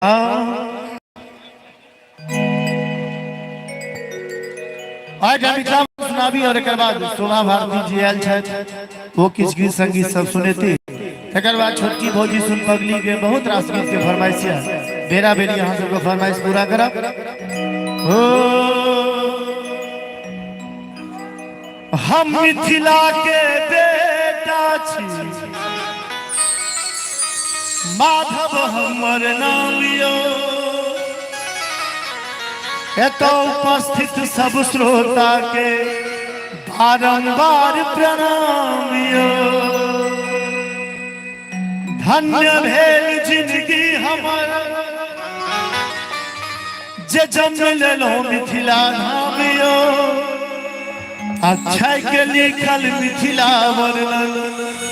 आज हम सुनाबी और एक बाद शोभा भारती जी आयल छथि वो किछ गीत संगीत सब सुनेती तकर बाद छोटकी भौजी सुन पगली के बहुत रास गीत के फरमाइश है बेरा बेरी अहाँ सबके फरमाइश पूरा करब। हो हम मिथिला के बेटा छी माधव हमर नाम यो एतो उपस्थित सब श्रोता के बारंबार प्रणाम यो। धन्य भेल जिंदगी हमर जे जन्म लेलो मिथिला धाम यो। अक्षय के लिखल मिथिला वर्णन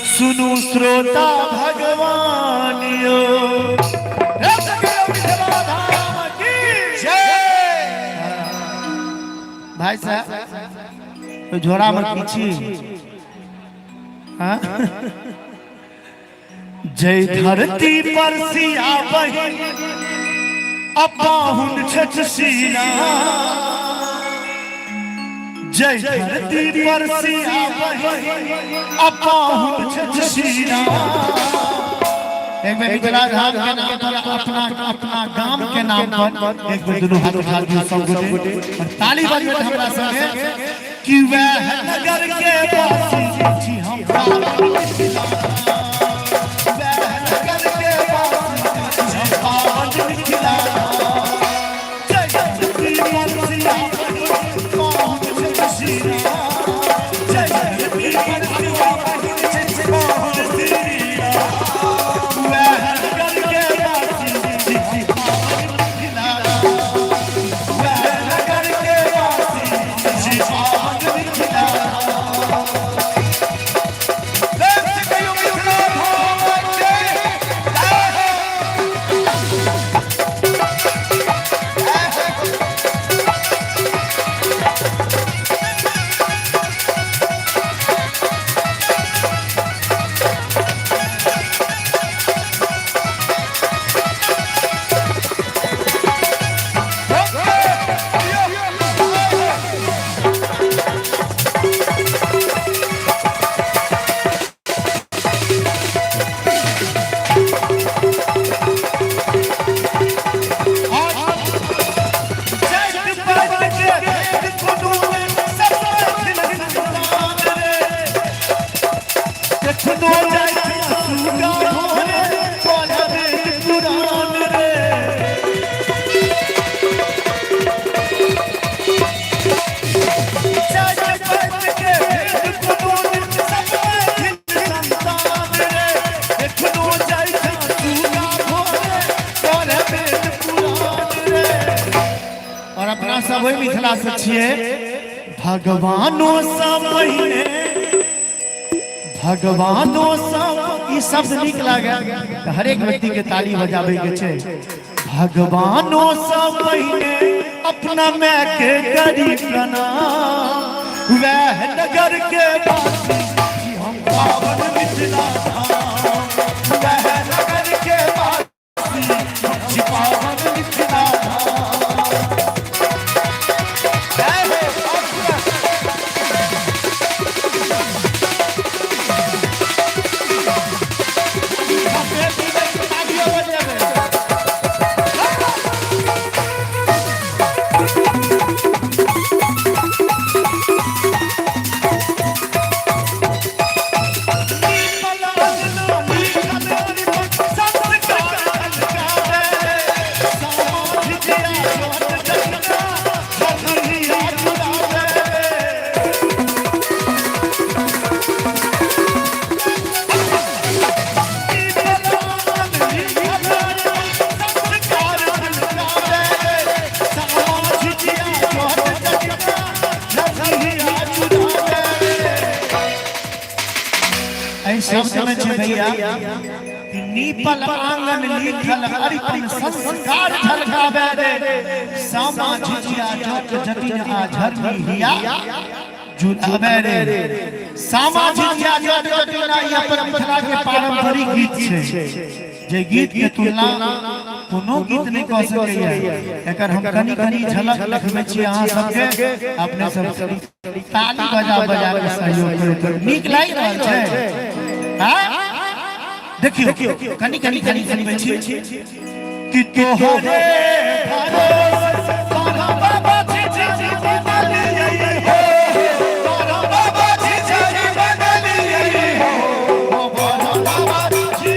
सुनु श्रोता भगवान यो। भाई साहब तो झोरा में पीछी जय धरती पर सिया बहिन अपाहुन छछ सीना जय धरती पर सिया बहिन अपाहुन छछ सीना। एक में मिथिला धाम के नाम पर अपना गांव के नाम पर एक बार दोनों हाथ उठा दियो सब गोटे और ताली बजाओ हमरा संगे कि वह नगर के वासी छी हम पावन मिथिला। वह नगर के वासी हम पावन मिथिला। जय धरती पर सिया पावन छछ सीना जय धरती पर सिया पावन छछ सीना। सब मिथिला से छिए भगवानो सब पहिने भगवानो सब ई शब्द निक लागे हर एक व्यक्ति के ताली बजाबे के छै। भगवानो सब पहिने अपना माय के करी प्रणाम। वह नगर के वासी हम पावन मिथिला धाम। वह नगर के वासी हम पावन मिथिला धाम। शब्द में छे भैया नीपल आंगन लिखल अरिपन संस्कार झलकावे रे सामा झिझिया जट जटिन आ झरनी हिया जुलावे रे। सामा झिझिया जट जटिन आ ये परंपरा के पारंपरिक गीत छे। जे गीत के तुलना कोनो गीत नहीं कह सकैया एकर हम कनी कनी झलक देखबै छी अहाँ सबके अपने सब ताली बजा बजा के सहयोग करैत नीक लागि रहल छै हां देखियो कनी कनी कनी सुनबै छी कि तोहरे भरोसे तारा बाबा जी जी बदलिए हो तारा बाबा जी जी बदलिए हो तारा बाबा जी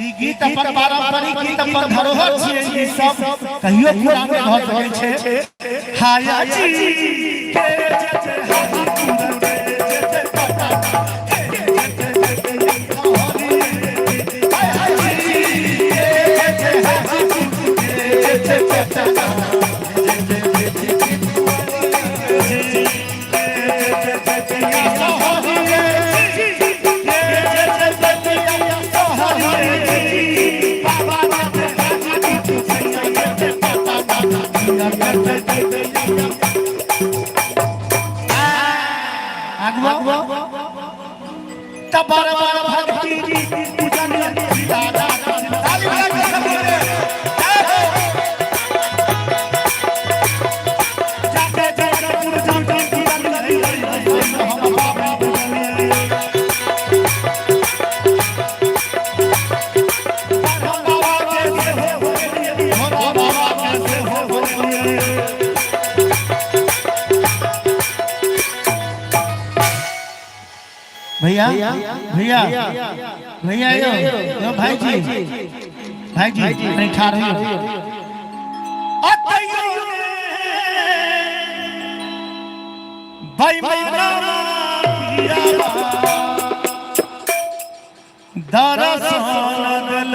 पारंपरिक गीत अपन धरोहर छियै ई सब कहियो पूरा नहि भऽ सकै छै हाया जी के भैया भैया भैया यो भाई जी नहीं खा रहे हो भाई दरसन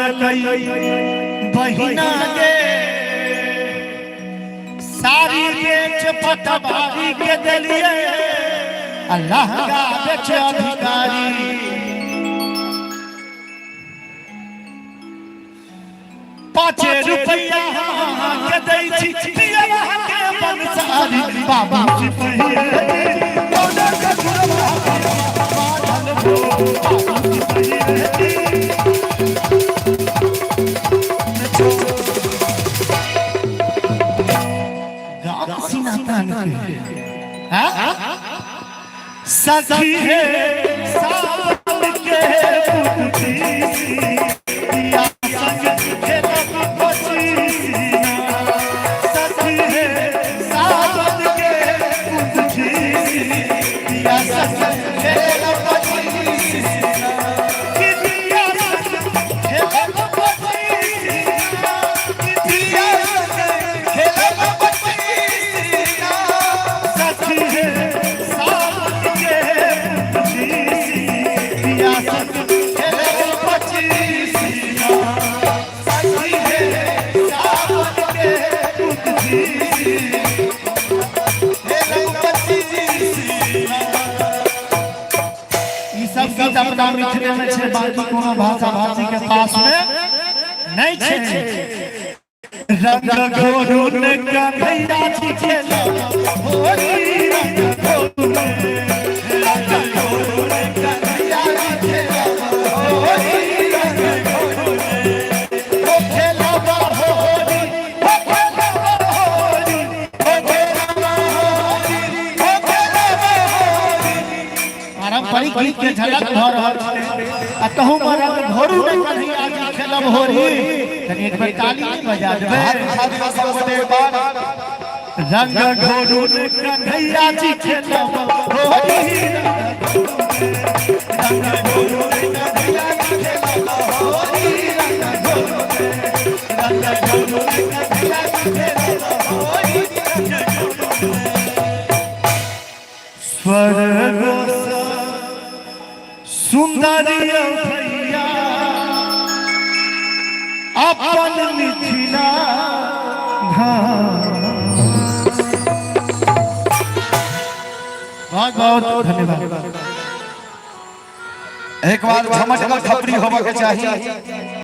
बहिना गे सारी बेच पटवारी के दलिए अल्लाह का बेच अधिकारी ₹5 के दै छी पिया के बंसारी बाबा जी पहिए ओना के गुरबा बादल हो बाबा जी पहिए गाँव सीना तान के हां सखी है साल के पुती दिया संग खेलब बची सखी है साल के पुती दिया संग खेलब बची कि दिया खेलब बची दिया खेलब बची सखी है गीत अपना मिथिले में छै बाकी कोनो भाषा भाषी के पास में नहीं छै रंग घोरुन कन्हैया जी खेला होरी रंग घोरुन कन्हैया जी खेला होरी रंग घोरुन ओ खेला होरी ओ खेला होरी ओ खेला होरी ओ खेला होरी पारंपरिक गीत के झलक भऽ रहल छै आ कहूँ रंग घोरू में कन्हैया जी खेलब होरी तनी एक बार ताली बजा देबै रंग घोरू में कन्हैया जी खेलब होरी स्वर्ग सुंदरी भैया अपन मिथिला बहुत बहुत धन्यवाद। एक बार झमक खपरी होबा के चाहिए।